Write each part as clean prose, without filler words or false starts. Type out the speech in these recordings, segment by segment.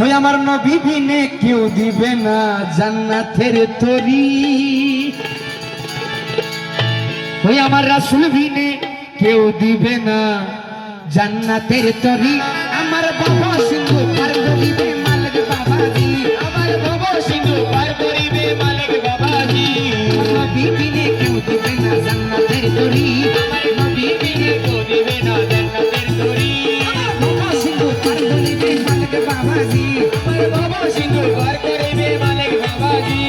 ওই আমার নবী বিনে কেউ দিবে না জান্নাতের তরি, ওই আমার রাসূল বিনে কেউ দিবে না জান্নাতের তরি। আমার বাবা সিন্ধু পার করিবে মালিক বাবাজি, আমার বাবা সিন্ধু পার করিবে মালিক বাবাজি। নবী বিনে কেউ দিবে না জান্নাতের তরি, আমার নবী বিনে কেউ দিবে না জান্নাতের তরি। বাবা সিন্ধু পার করিবে মালিক বাবাজি, আমার বাবা সিন্ধু পার করিবে মালিক বাবাজি।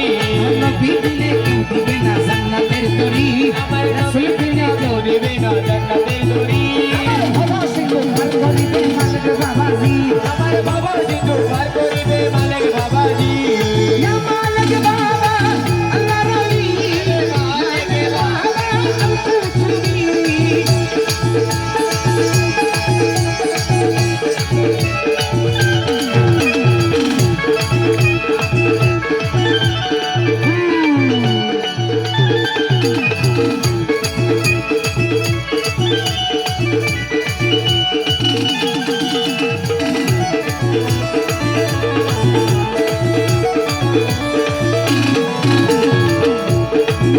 নবী বিনে কেউ দিবে না জান্নাতের তরি, আমার রাসূল বিনে কেউ দিবে না জান্নাতের তরি। বাবা সিন্ধু পার করিবে মালিক বাবাজি, আমার বাবা সিন্ধু পার করিবে মালিক বাবাজি। ইয়া মালিক বাবা আল্লাহ রলি, মালিক বাবা আল্লাহ তুমি।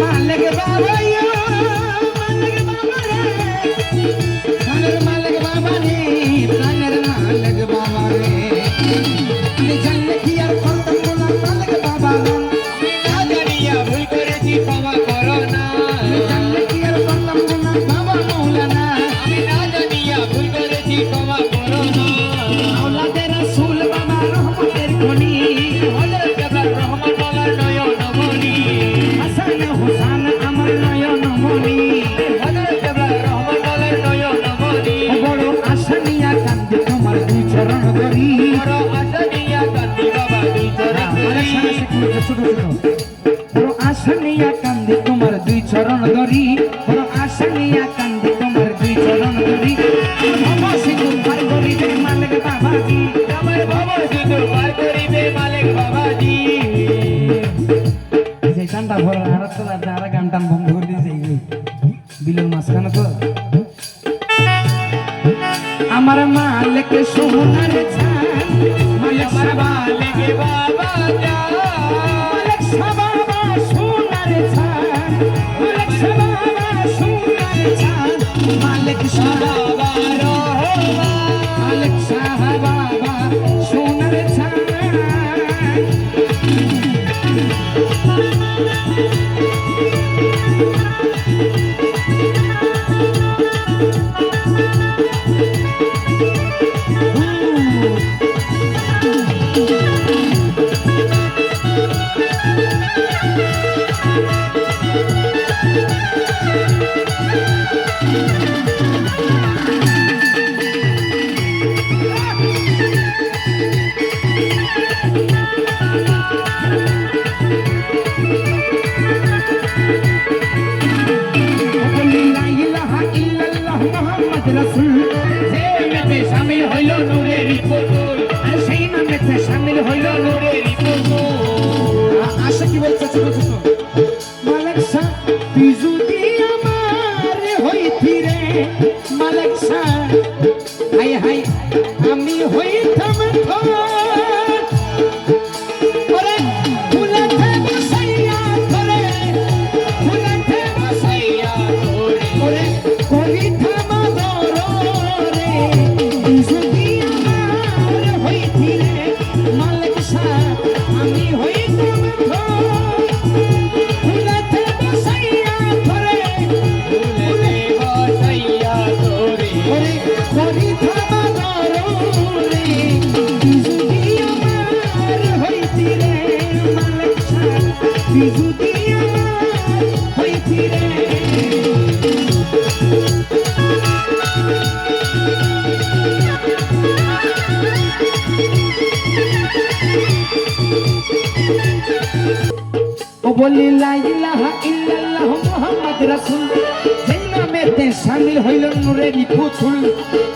মালিক বাবা ইয়া মালিক বাবা রে, প্রাণের মালিক বাবা রে, প্রাণের মালিক বাবা রে। আমি জানলে কি আর করতাম না মালিক বাবা, আমি না জানিয়া ভুল করেছি ক্ষমা করো না। আমি জানলে কি আর করতাম না বাবা মৌলানা, আমি না জানিয়া ভুল করেছি ক্ষমা করো না। আওলাদে রাসূল বাবা রহমতের খনি, হযরত কেবলার রহমতুল্লাহ নয়নমণি। হাসান হোসেন আমার নয়নমণি, হযরত কেবলার রহমতুল্লাহ নয়নমণি। বড় আশা নিয়া কান্দি তোমার দুই চরণ ধরি, বড় আশা নিয়া কান্দি বাবা দুই চরণ ধরি। বড় আশা নিয়া কান্দি তোমার দুই চরণ ধরি, বড় আশা নিয়া কান্দি তোমার দুই চরণ ধরি। বাবা সিন্ধু পার করিবে মালিক বাবাজি, আমার বাবা সিন্ধু পার করিবে মালিক বাবাজি। যে গানটা ভরা আর তোলা আর গানটা বন্ধ করে দিয়েছে বিলের মাঝখানে তো। আমার মালিক সোনার চাঁদ, মালিক মালিক বাবা জান, মালিক বাবা সোনার চাঁদ, মালিক বাবা সোনার চাঁদ, মালিক বাবা রহমান, মালিক বাবা সোনার চাঁদ। শামিল হইল নূরের পুতুল, আর সেই নামেতে শামিল হইল নূরের পুতুল। আশা কি বলছে ছোট ছোট মালিক শাহ, তুই যদি আমার হইতি রে মালিক শাহ, হাই হাই আমি হইতাম তোর। ওরে ফুলাতে বসাইয়া তোরে, ফুলাতে বসাইয়া তোরে, ওরে করিতাম আদরে। যদি আমার হইতি রে মালিক শাহ, আমি হইতাম তোর। ফুলাতে বসাইয়া তোরে, ফুলাতে বসাইয়া তোরে, ওরে করিতাম আদরে। যদি আমার হইতি রে মালিক শাহ, যদি আমার হইতি রে। ও বলি লা ইলাহা ইল্লাল্লাহু মুহাম্মদ রাসূল, যেই নামেতে শামিল হইল নূরের পুতুল,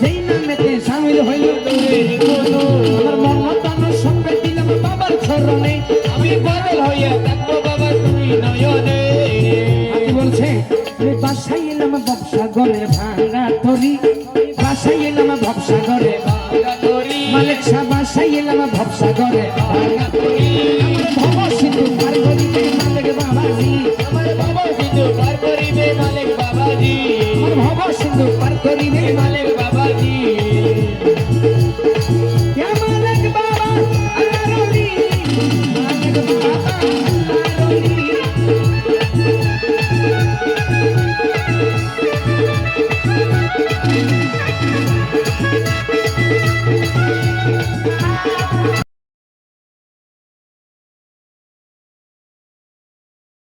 যেই নামেতে শামিল হইল নূরের পুতুল। আমার মন সঙ্গে দিলাম বাবার চরণে, আমি পাগল হইয়া থাকবো বাবা তুমি নয়নে। আমি বলছে বাসায় এলাম ব্যবসা করে ভাঙা তরি, বাসায় এলাম ব্যবসা করে ভাঙা তরি। মালিক শাহ ভাসাইলাম ভবসা করে ভব সিন্ধু পার করিবে মালিক বাবাজি আমার ভব সিন্ধু পার করিবে মালিক বাবাজি আমার ভব সিন্ধু পার করিবে মালিক বাবাজি মালিক বাবা আল্লাহর ওলি মালিক বাবা